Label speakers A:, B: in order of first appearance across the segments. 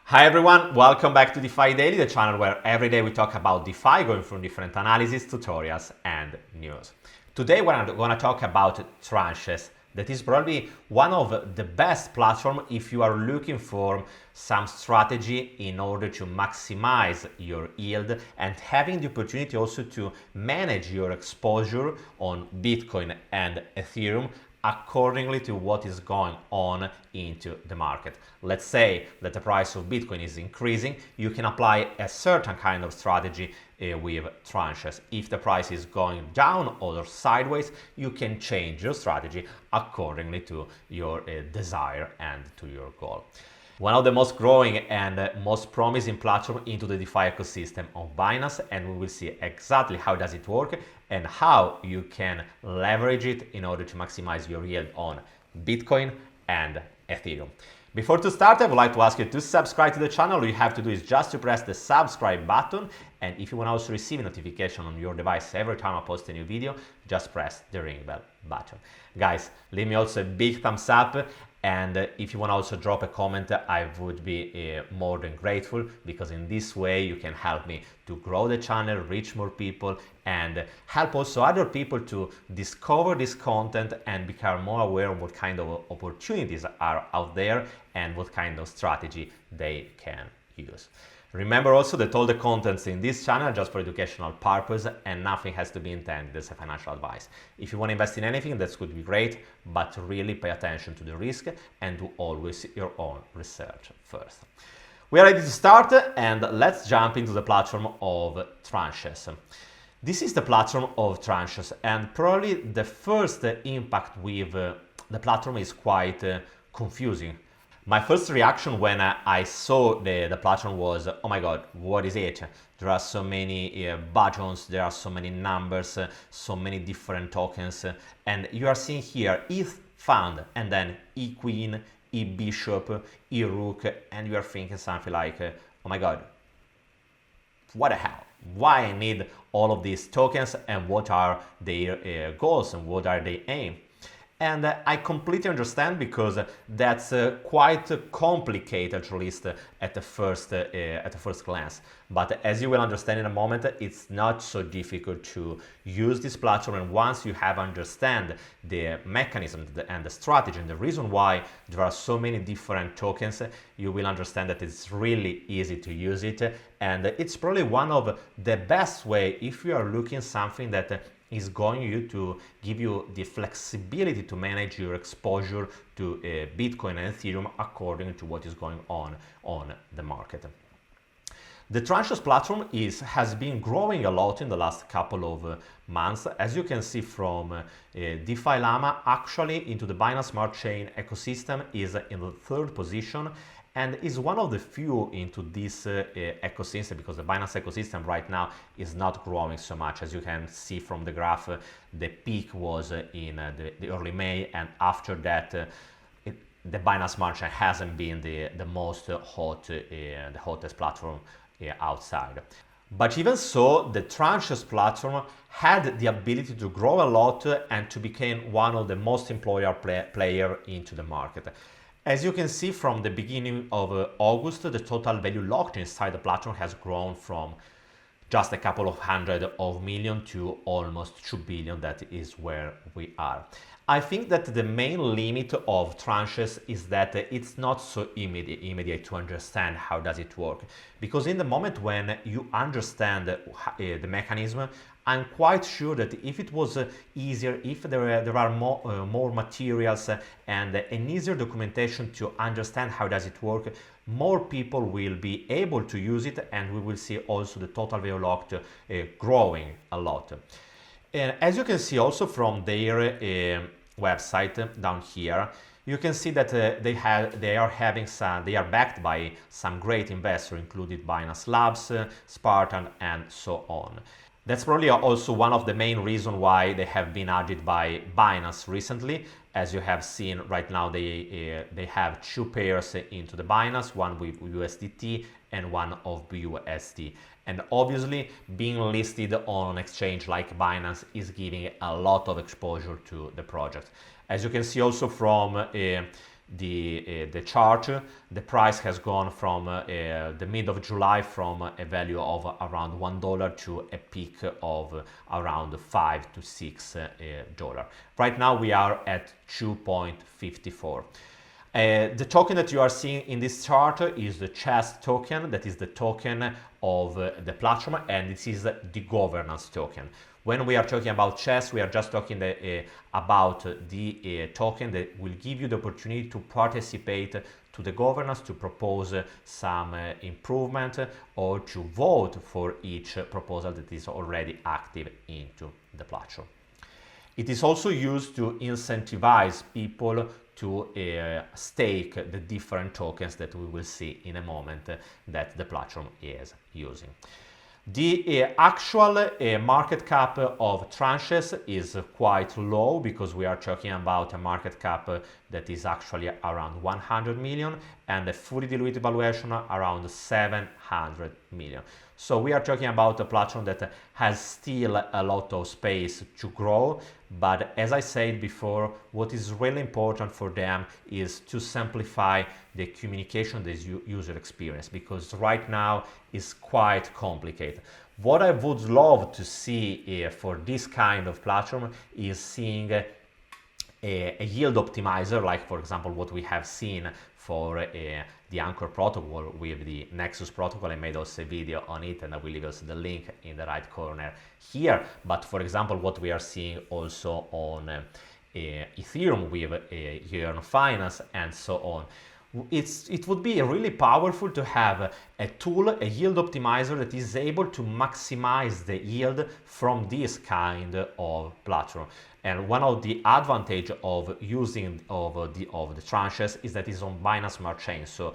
A: Hi everyone, welcome back to Defi Daily, the channel where every day we talk about DeFi, going through different analysis, tutorials and news. Today we're going to talk about Tranchess. That is probably one of the best platforms if you are looking for some strategy in order to maximize your yield and having the opportunity also to manage your exposure on Bitcoin and Ethereum accordingly to what is going on into the market. Let's say that the price of Bitcoin is increasing, you can apply a certain kind of strategy with tranches. If the price is going down or sideways, you can change your strategy accordingly to your desire and to your goal. One of the most growing and most promising platform into the DeFi ecosystem of Binance, and we will see exactly how does it work and how you can leverage it in order to maximize your yield on Bitcoin and Ethereum. Before to start, I would like to ask you to subscribe to the channel. All you have to do is just to press the subscribe button, and if you want to also receive a notification on your device every time I post a new video, just press the ring bell button. Guys, leave me also a big thumbs up, and if you want to also drop a comment, I would be more than grateful, because in this way you can help me to grow the channel, reach more people, and help also other people to discover this content and become more aware of what kind of opportunities are out there and what kind of strategy they can use. Remember also that all the contents in this channel are just for educational purpose and nothing has to be intended as a financial advice. If you want to invest in anything, that could be great, but really pay attention to the risk and do always your own research first. We are ready to start, and let's jump into the platform of Tranchess. This is the platform of Tranchess, and probably the first impact with the platform is quite confusing. My first reaction when I saw the platform was, oh my god, what is it? There are so many buttons, there are so many numbers, so many different tokens, and you are seeing here ETH fund and then eQueen, eBishop, eROOK, and you are thinking something like, oh my god, what the hell? Why I need all of these tokens and what are their goals and what are their aims? And I completely understand, because that's quite complicated, at least at the first glance. But as you will understand in a moment, it's not so difficult to use this platform. And once you have understand the mechanism and the strategy and the reason why there are so many different tokens, you will understand that it's really easy to use it. And it's probably one of the best way if you are looking something that is going to give you the flexibility to manage your exposure to Bitcoin and Ethereum according to what is going on the market. The Tranchess platform has been growing a lot in the last couple of months. As you can see from DeFi Llama, actually into the Binance Smart Chain ecosystem is in the third position, and is one of the few into this ecosystem, because the Binance ecosystem right now is not growing so much. As you can see from the graph, the peak was in the early May, and after that the Binance Smart Chain hasn't been the most hot, the hottest platform outside. But even so, the Tranchess platform had the ability to grow a lot and to become one of the most employer player into the market. As you can see from the beginning of August, the total value locked inside the platform has grown from just a couple of hundred of million to almost 2 billion. That is where we are. I think that the main limit of Tranchess is that it's not so immediate to understand how does it work. Because in the moment when you understand the mechanism, I'm quite sure that if it was easier, if there are more materials and an easier documentation to understand how does it work, more people will be able to use it, and we will see also the total value locked growing a lot. And as you can see also from their website down here, you can see that they are backed by some great investors, including Binance Labs, Spartan, and so on. That's probably also one of the main reasons why they have been added by Binance recently. As you have seen right now, they have two pairs into the Binance, one with USDT and one of BUSD. And obviously, being listed on an exchange like Binance is giving a lot of exposure to the project. As you can see also from the chart, the price has gone from the mid of July from a value of around $1 to a peak of around $5 to $6. Right now we are at 2.54. The token that you are seeing in this chart is the Chess token. That is the token of the platform, and this is the governance token. When we are talking about Chess, we are just talking about the token that will give you the opportunity to participate to the governance, to propose some improvement, or to vote for each proposal that is already active into the platform. It is also used to incentivize people to stake the different tokens that we will see in a moment that the platform is using. The actual market cap of Tranchess is quite low, because we are talking about a market cap that is actually around 100 million and a fully diluted valuation around 700 million. So we are talking about a platform that has still a lot of space to grow, but as I said before, what is really important for them is to simplify the communication, the user experience, because right now it's quite complicated. What I would love to see for this kind of platform is seeing a yield optimizer, like for example what we have seen for the Anchor protocol with the Nexus protocol. I made also a video on it, and I will leave us the link in the right corner here. But for example, what we are seeing also on Ethereum with Yearn Finance and so on. It would be really powerful to have a tool, a yield optimizer that is able to maximize the yield from this kind of platform. And one of the advantage of using the Tranchess is that it's on Binance Smart Chain. So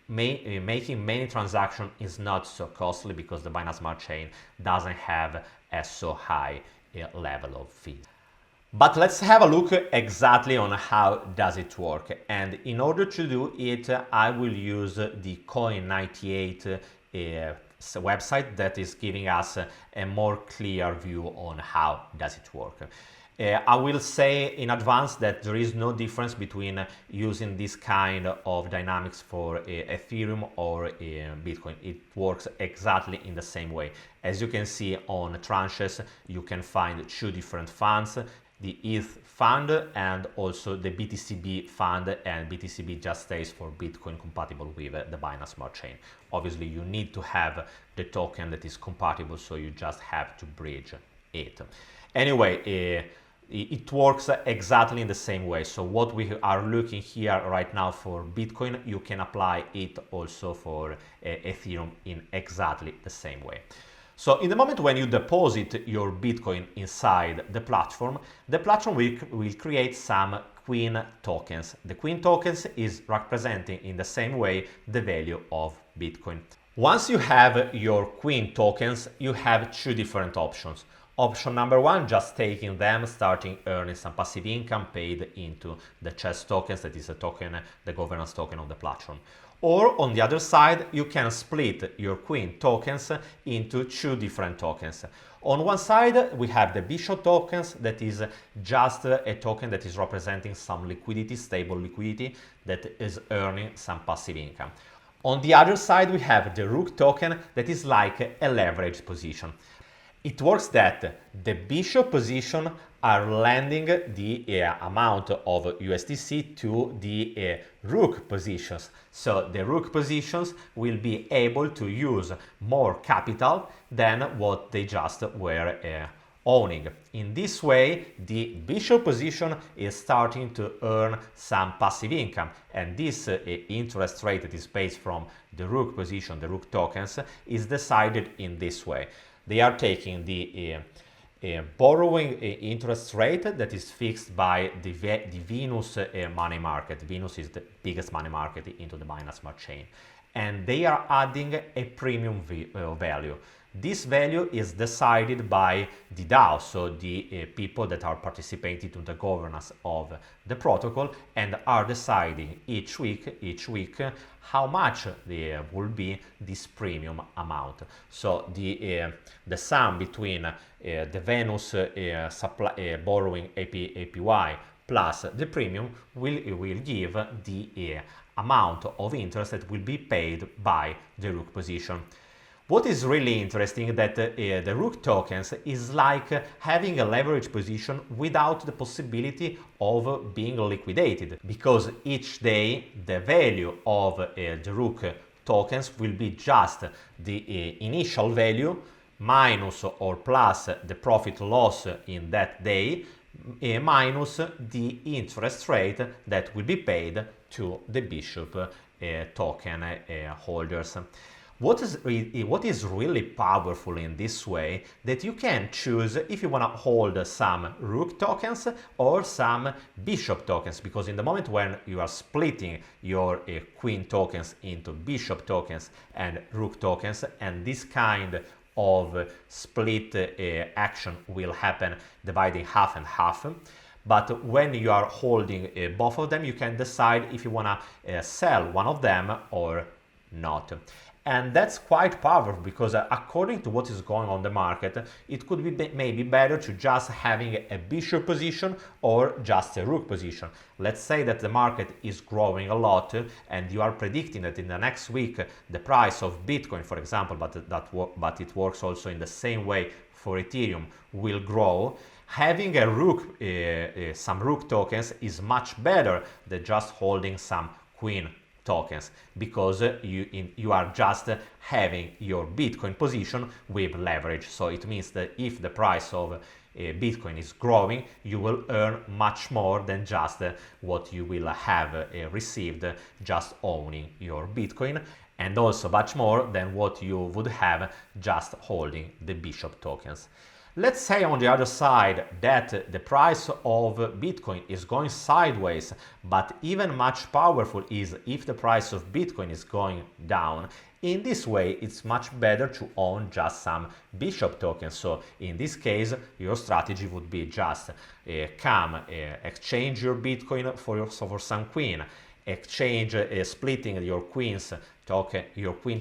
A: making many transactions is not so costly, because the Binance Smart Chain doesn't have a so high level of fees. But let's have a look exactly on how does it work. And in order to do it, I will use the Coin98 website that is giving us a more clear view on how does it work. I will say in advance that there is no difference between using this kind of dynamics for Ethereum or Bitcoin. It works exactly in the same way. As you can see on Tranchess, you can find two different funds, the ETH fund and also the BTCB fund, and BTCB just stays for Bitcoin compatible with the Binance Smart Chain. Obviously, you need to have the token that is compatible, so you just have to bridge it. Anyway, it works exactly in the same way. So what we are looking here right now for Bitcoin, you can apply it also for Ethereum in exactly the same way. So in the moment when you deposit your Bitcoin inside the platform will create some Queen tokens. The Queen tokens is representing in the same way the value of Bitcoin. Once you have your Queen tokens, you have two different options. Option number one, just taking them, starting earning some passive income paid into the Chess tokens, that is a token, the governance token of the platform. Or on the other side, you can split your Queen tokens into two different tokens. On one side, we have the Bishop tokens, that is just a token that is representing some liquidity, stable liquidity, that is earning some passive income. On the other side, we have the ROOK token, that is like a leverage position. It works that the Bishop position are lending the amount of USDC to the ROOK positions. So the ROOK positions will be able to use more capital than what they just were owning. In this way, the Bishop position is starting to earn some passive income, and this interest rate that is based from the ROOK position, the ROOK tokens, is decided in this way. They are taking the borrowing interest rate that is fixed by the Venus money market. Venus is the biggest money market into the Binance Smart Chain. And they are adding a premium value. This value is decided by the DAO, so the people that are participating in the governance of the protocol, and are deciding each week how much there will be this premium amount. So the sum between the Venus borrowing APY plus the premium will give the amount of interest that will be paid by the ROOK position. What is really interesting that the ROOK tokens is like having a leverage position without the possibility of being liquidated, because each day the value of the ROOK tokens will be just the initial value minus or plus the profit loss in that day minus the interest rate that will be paid to the Bishop token holders. What is really powerful in this way, that you can choose if you want to hold some ROOK tokens or some Bishop tokens, because in the moment when you are splitting your Queen tokens into Bishop tokens and ROOK tokens, and this kind of split action will happen dividing half and half. But when you are holding both of them, you can decide if you want to sell one of them or not. And that's quite powerful, because according to what is going on the market, it could be maybe better to just having a Bishop position or just a ROOK position. Let's say that the market is growing a lot and you are predicting that in the next week the price of Bitcoin, for example, but it works also in the same way for Ethereum, will grow. Having a ROOK, some ROOK tokens is much better than just holding some Queen tokens, because you are just having your Bitcoin position with leverage. So it means that if the price of Bitcoin is growing, you will earn much more than just what you will have received just owning your Bitcoin, and also much more than what you would have just holding the Bishop tokens. Let's say on the other side that the price of Bitcoin is going sideways, but even much powerful is if the price of Bitcoin is going down. In this way, it's much better to own just some Bishop tokens. So in this case, your strategy would be just exchange your Bitcoin for some Queen, exchange splitting your Queen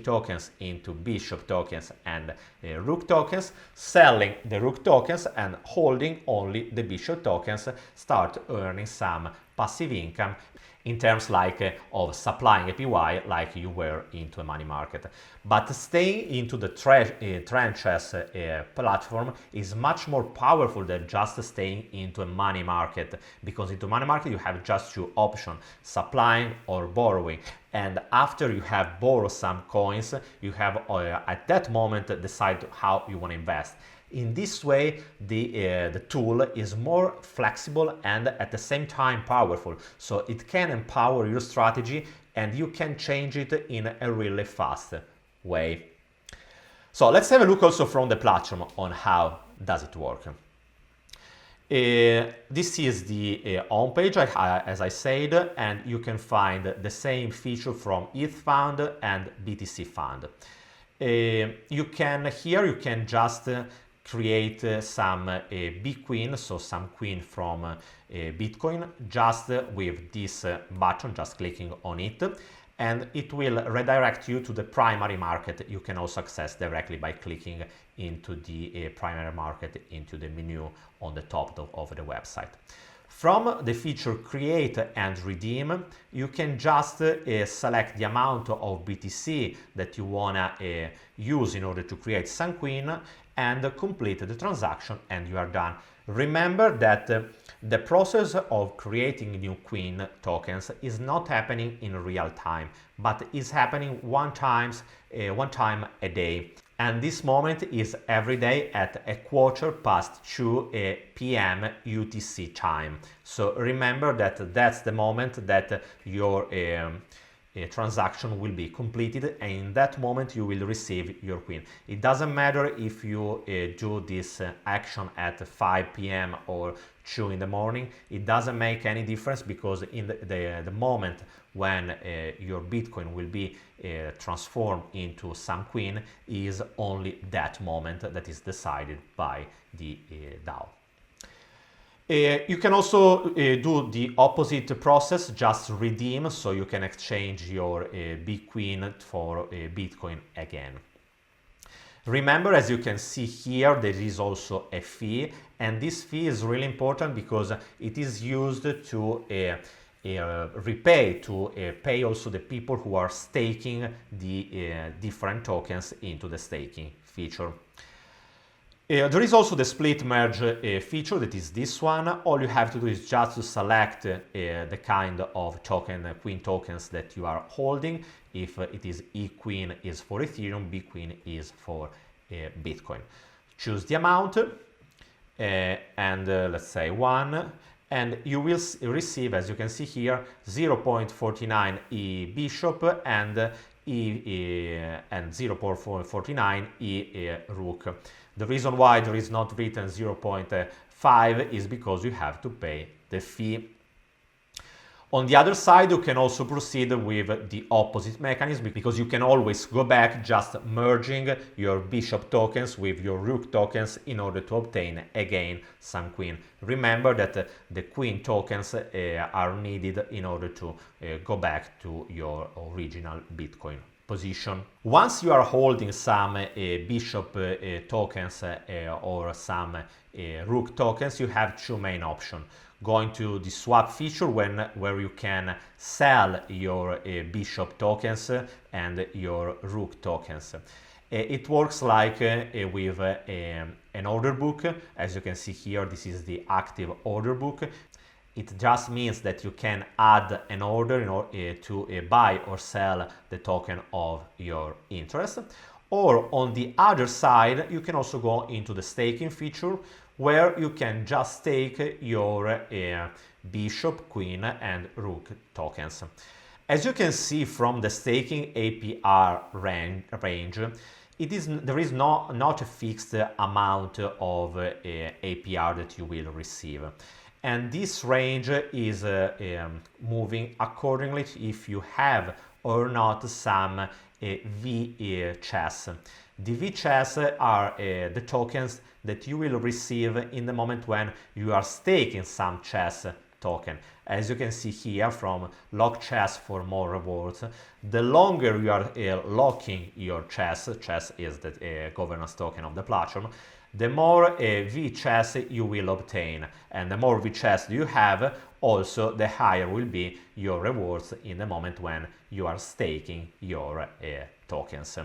A: tokens into Bishop tokens and ROOK tokens, selling the ROOK tokens and holding only the Bishop tokens, start earning some passive income in terms of supplying APY like you were into a money market. But staying into the Tranchess platform is much more powerful than just staying into a money market, because into money market you have just two options, supplying or borrowing. And after you have borrowed some coins, you have at that moment decide how you want to invest. In this way, the tool is more flexible and at the same time powerful. So it can empower your strategy and you can change it in a really fast way. So let's have a look also from the platform on how does it work. This is the home page, as I said, and you can find the same feature from ETH fund and BTC fund. You can just create some Bqueen, so some Queen from Bitcoin, just with this button, just clicking on it, and it will redirect you to the primary market. You can also access directly by clicking into the primary market into the menu on the top of the website. From the feature Create and Redeem, you can just select the amount of BTC that you wanna use in order to create some Queen and complete the transaction, and you are done. Remember that the process of creating new Queen tokens is not happening in real time, but is happening one time a day. And this moment is every day at 2:15 p.m. UTC time. So remember that that's the moment that your transaction will be completed, and in that moment you will receive your Queen. It doesn't matter if you do this action at 5 p.m. or 2 in the morning. It doesn't make any difference, because in the moment when your Bitcoin will be transformed into some Queen is only that moment that is decided by the DAO. You can also do the opposite process, just redeem, so you can exchange your Bqueen for Bitcoin again. Remember, as you can see here, there is also a fee, and this fee is really important because it is used to pay also the people who are staking the different tokens into the staking feature. There is also the split merge feature, that is this one. All you have to do is just to select the kind of token, queen tokens that you are holding. If it is eQueen is for Ethereum, bQueen is for Bitcoin. Choose the amount and let's say 1, and you will receive, as you can see here, 0.49 E Bishop and 0.49 E Rook. The reason why there is not written 0.5 is because you have to pay the fee. On the other side, you can also proceed with the opposite mechanism, because you can always go back just merging your Bishop tokens with your Rook tokens in order to obtain again some Queen. Remember that the Queen tokens are needed in order to go back to your original Bitcoin position. Once you are holding some Bishop tokens or some Rook tokens, you have two main options. Going to the swap feature where you can sell your Bishop tokens and your Rook tokens. It works like with an order book. As you can see here, this is the active order book. It just means that you can add an order in order to buy or sell the token of your interest. Or on the other side, you can also go into the staking feature, where you can just stake your Bishop, Queen and Rook tokens. As you can see from the staking APR range, there is not a fixed amount of APR that you will receive. And this range is moving accordingly if you have or not some VCHESS. The VCHESS are the tokens that you will receive in the moment when you are staking some chess token. As you can see here from Lock Chess for more rewards, the longer you are locking your chess is the governance token of the platform, the more VCHESS you will obtain, and the more VCHESS you have, also the higher will be your rewards in the moment when you are staking your tokens.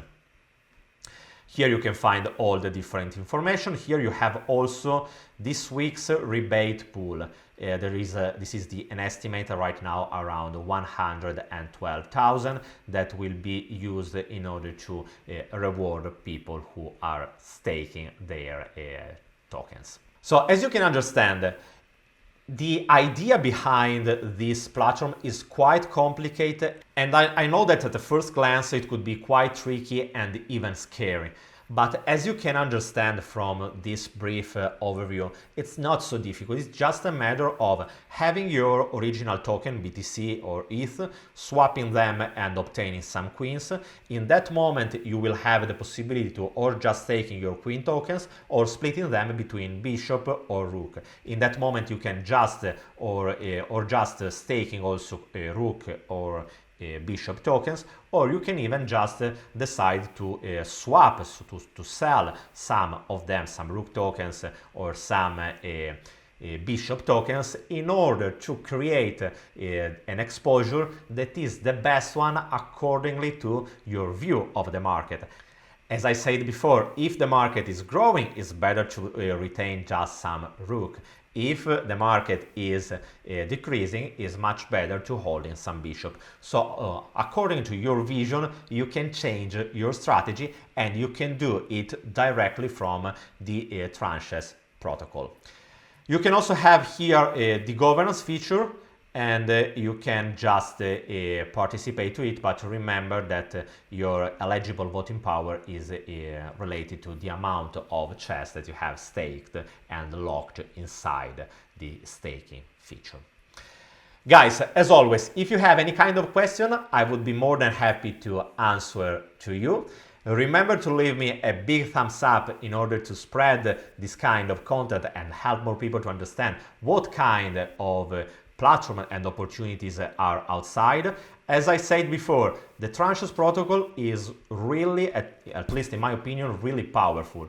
A: Here you can find all the different information. Here you have also this week's rebate pool. This is an estimate right now around 112,000 that will be used in order to reward people who are staking their tokens. So as you can understand, the idea behind this platform is quite complicated, and I know that at the first glance it could be quite tricky and even scary. But as you can understand from this brief overview, it's not so difficult. It's just a matter of having your original token, BTC or ETH, swapping them and obtaining some queens. In that moment, you will have the possibility to or just taking your queen tokens or splitting them between Bishop or Rook. In that moment, you can just or just staking also Rook or Bishop tokens, or you can even just decide to swap, to sell some of them, some Rook tokens or some Bishop tokens, in order to create an exposure that is the best one accordingly to your view of the market. As I said before, if the market is growing, it's better to retain just some Rook. If the market is decreasing, it's much better to hold in some Bishop. So according to your vision, you can change your strategy, and you can do it directly from the Tranchess protocol. You can also have here the governance feature, and you can just participate to it, but remember that your eligible voting power is related to the amount of chess that you have staked and locked inside the staking feature. Guys, as always, if you have any kind of question, I would be more than happy to answer to you. Remember to leave me a big thumbs up in order to spread this kind of content and help more people to understand what kind of platform and opportunities are outside. As I said before, the Tranchess protocol is really, at least in my opinion, really powerful.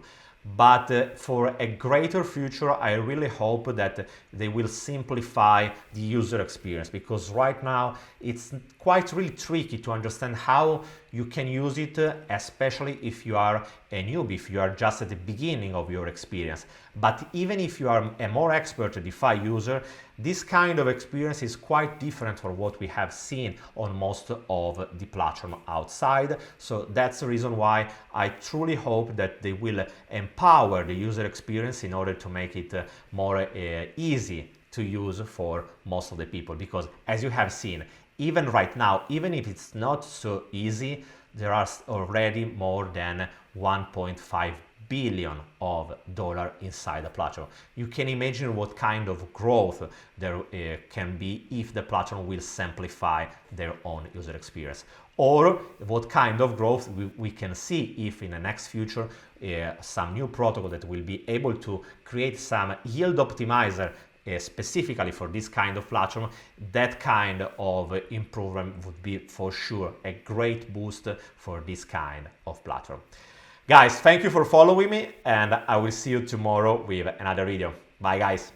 A: But for a greater future, I really hope that they will simplify the user experience, because right now it's quite really tricky to understand how you can use it, especially if you are a newbie, if you are just at the beginning of your experience. But even if you are a more expert DeFi user, this kind of experience is quite different from what we have seen on most of the platform outside. So that's the reason why I truly hope that they will empower the user experience in order to make it more easy to use for most of the people. Because as you have seen, even right now, even if it's not so easy, there are already more than 1.5 billion of dollar inside the platform. You can imagine what kind of growth there can be if the platform will simplify their own user experience, or what kind of growth we can see if in the next future some new protocol that will be able to create some yield optimizer specifically for this kind of platform. That kind of improvement would be for sure a great boost for this kind of platform. Guys, thank you for following me, and I will see you tomorrow with another video. Bye guys.